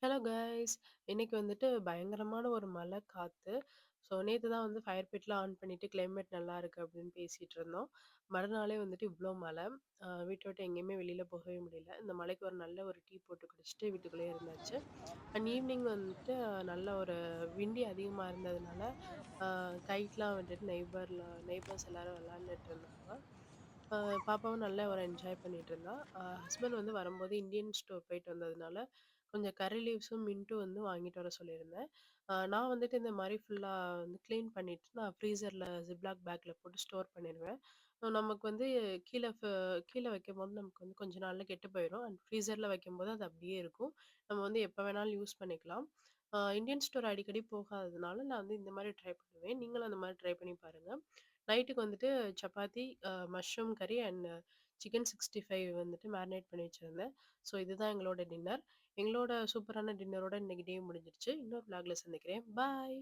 Hello guys. இன்னைக்கு வந்துட்டு பயங்கரமான ஒரு மழை, காத்து. ஸோ நேத்து தான் வந்து ஃபயர் பிட்லாம் ஆன் பண்ணிட்டு கிளைமேட் நல்லா இருக்கு அப்படின்னு பேசிட்டு இருந்தோம். மறுநாளே வந்துட்டு இவ்ளோ மழை. வீட்ட விட்டு எங்கேயுமே வெளியில போகவே முடியல. இந்த மழைக்கு ஒரு நல்ல ஒரு டீ போட்டு குடிச்சிட்டு வீட்டுக்குள்ளேயே இருந்தாச்சு. அண்ட் ஈவினிங் வந்துட்டு நல்ல ஒரு விண்டி அதிகமா இருந்ததுனால, அ கைட்லாம் விட்டுட்டு நெய்பர்ஸ் எல்லாரும் விளையாண்டுட்டு இருந்தாங்க. அ பாப்பாவும் நல்லா ஒரு என்ஜாய் பண்ணிட்டு இருந்தா. ஹஸ்பண்ட் வந்து வரும்போது இந்தியன் ஸ்டோர் போயிட்டு வந்ததுனால, கொஞ்சம் கர்ரி லீவ்ஸும், மின்ட்டும் வந்து வாங்கிட்டு வர சொல்லியிருந்தேன். நான் வந்துட்டு இந்த மாரி ஃபுல்லா வந்து கிளீன் பண்ணிட்டு, நான் ஃப்ரீசர்ல ஜிப்லாக் பேக்ல போட்டு ஸ்டோர் பண்ணிருவேன். நமக்கு வந்து கீழ ஃப கீழ வைக்கும்போது நமக்கு வந்து கொஞ்ச நாள்ல கெட்டு போயிரும். அண்ட் ஃப்ரீசர்ல வைக்கும்போது அது அப்படியே இருக்கும். நம்ம வந்து எப்ப வேணாலும் யூஸ் பண்ணிக்கலாம். இந்தியன் ஸ்டோர் அடிக்கடி போகாததுனால, நான் வந்து இந்த மாரி ட்ரை பண்ணுவேன். நீங்களும் அந்த மாரி ட்ரை பண்ணி பாருங்க. நைட்டுக்கு வந்துட்டு சப்பாத்தி, மஷ்ரூம் கறி அண்ட் சிக்கன் 65 வந்துட்டு மேரினேட் பண்ணி வச்சிருந்தேன். ஸோ இதுதான் எங்களோட டின்னர். எங்களோட சூப்பரான டின்னரோட இன்னைக்கு டே முடிஞ்சிருச்சு. இன்னொரு விளாக்ல சந்திக்கிறேன். பாய்.